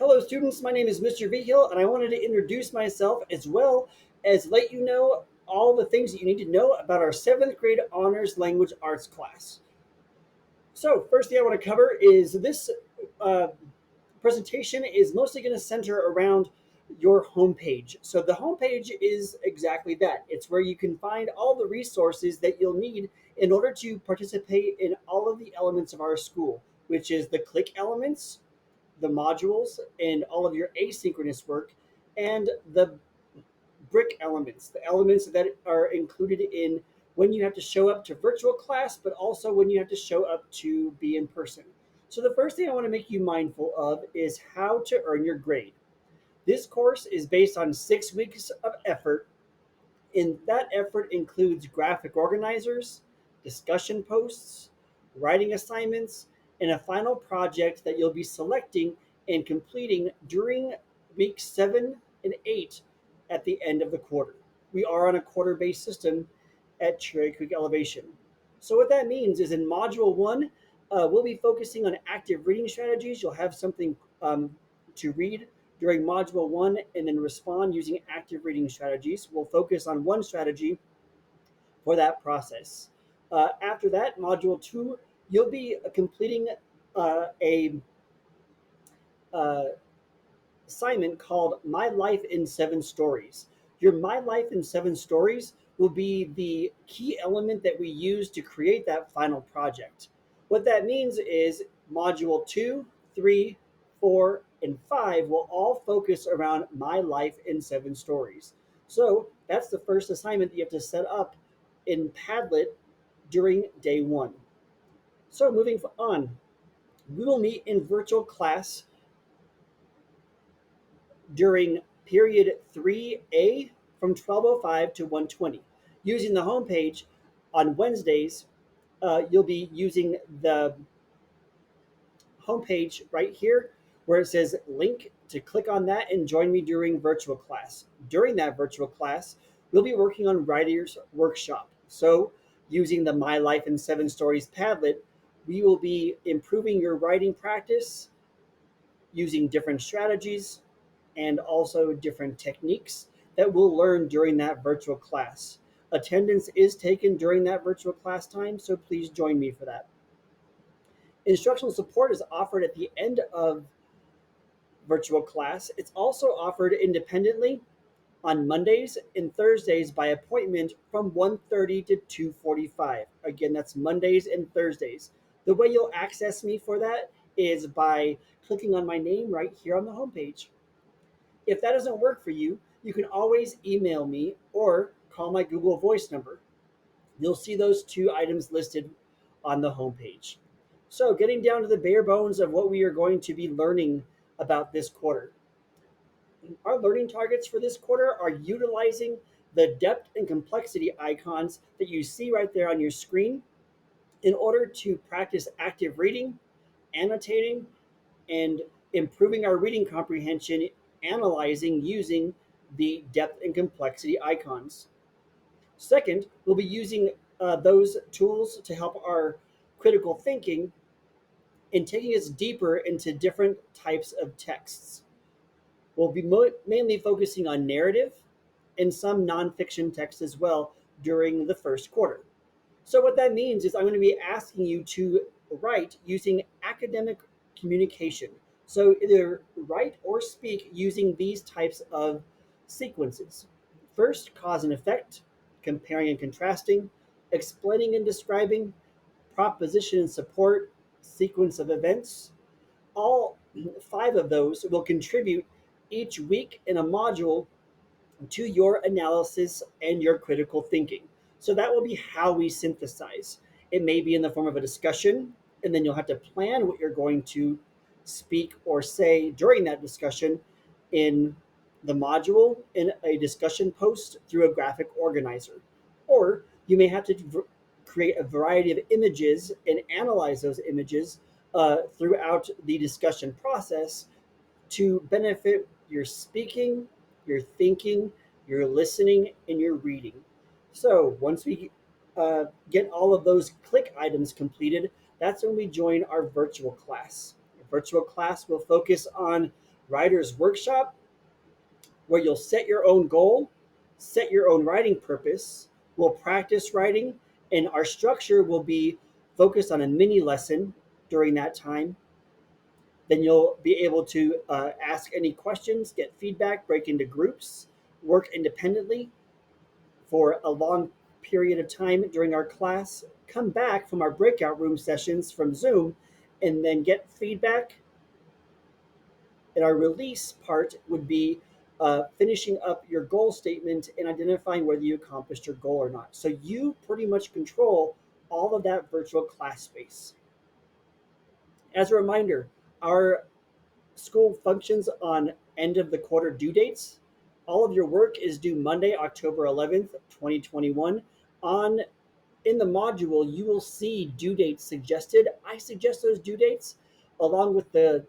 Hello students, my name is Mr. Vigil and I wanted to introduce myself as well as let you know all the things that you need to know about our 7th grade Honors Language Arts class. So first thing I want to cover is this uh, presentation is mostly going to center around your homepage. So the homepage is exactly that. It's where you can find all the resources that you'll need in order to participate in all of the elements of our school, which is the click elements, the modules, and all of your asynchronous work, and the brick elements, the elements that are included in when you have to show up to virtual class, but also when you have to show up to be in person. So the first thing I want to make you mindful of is how to earn your grade. This course is based on 6 weeks of effort, and that effort includes graphic organizers, discussion posts, writing assignments, and a final project that you'll be selecting and completing during weeks 7 and 8 at the end of the quarter. We are on a quarter based system at Cherry Creek Elevation. So, what that means is in Module 1, we'll be focusing on active reading strategies. You'll have something to read during Module 1 and then respond using active reading strategies. We'll focus on one strategy for that process. After that, Module 2, you'll be completing a uh, assignment called My Life in 7 Stories. Your My Life in 7 Stories will be the key element that we use to create that final project. What that means is Module 2, 3, 4, and 5 will all focus around My Life in 7 Stories. So that's the first assignment that you have to set up in Padlet during day 1. So moving on, we will meet in virtual class during period 3A from 12:05 to 1:20. Using the homepage on Wednesdays, you'll be using the homepage right here where it says link to click on that and join me during virtual class. During that virtual class, we'll be working on Writer's Workshop. So using the My Life in 7 Stories Padlet, we will be improving your writing practice using different strategies and also different techniques that we'll learn during that virtual class. Attendance is taken during that virtual class time, so please join me for that. Instructional support is offered at the end of virtual class. It's also offered independently on Mondays and Thursdays by appointment from 1:30 to 2:45. Again, that's Mondays and Thursdays. The way you'll access me for that is by clicking on my name right here on the homepage. If that doesn't work for you, you can always email me or call my Google Voice number. You'll see those two items listed on the homepage. So, getting down to the bare bones of what we are going to be learning about this quarter. Our learning targets for this quarter are utilizing the depth and complexity icons that you see right there on your screen in order to practice active reading, annotating, and improving our reading comprehension, analyzing using the depth and complexity icons. Second, we'll be using those tools to help our critical thinking and taking us deeper into different types of texts. We'll be mainly focusing on narrative and some nonfiction text as well during the first quarter. So, what that means is I'm going to be asking you to write using academic communication. So, either write or speak using these types of sequences. First, cause and effect, comparing and contrasting, explaining and describing, proposition and support, sequence of events. All 5 of those will contribute each week in a module to your analysis and your critical thinking. So that will be how we synthesize. It may be in the form of a discussion, and then you'll have to plan what you're going to speak or say during that discussion in the module in a discussion post through a graphic organizer. Or you may have to create a variety of images and analyze those images throughout the discussion process to benefit your speaking, your thinking, your listening, and your reading. So once we get all of those click items completed, that's when we join our virtual class. Our virtual class will focus on Writer's Workshop, where you'll set your own goal, set your own writing purpose, we'll practice writing, and our structure will be focused on a mini lesson during that time. Then you'll be able to ask any questions, get feedback, break into groups, work independently for a long period of time during our class, come back from our breakout room sessions from Zoom, and then get feedback. And our release part would be finishing up your goal statement and identifying whether you accomplished your goal or not. So you pretty much control all of that virtual class space. As a reminder, our school functions on end of the quarter due dates. All of your work is due Monday, October 11th, 2021. On in the module, you will see due dates suggested. I suggest those due dates along with the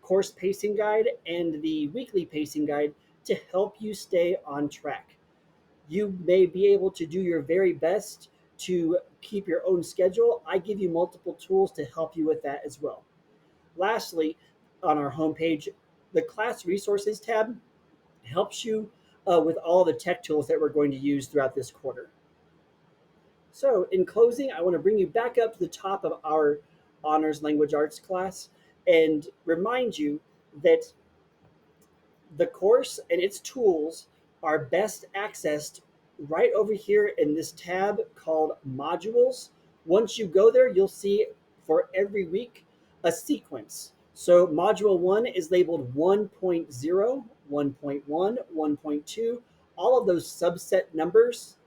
course pacing guide and the weekly pacing guide to help you stay on track. You may be able to do your very best to keep your own schedule. I give you multiple tools to help you with that as well. Lastly, on our homepage, the class resources tab helps you with all the tech tools that we're going to use throughout this quarter. So, in closing, I want to bring you back up to the top of our Honors Language Arts class and remind you that the course and its tools are best accessed right over here in this tab called Modules. Once you go there, you'll see for every week a sequence. So Module 1 is labeled 1.0, 1.1, 1.2. All of those subset numbers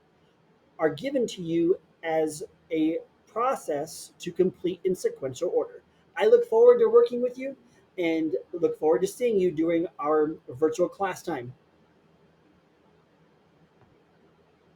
are given to you as a process to complete in sequential order. I look forward to working with you and look forward to seeing you during our virtual class time.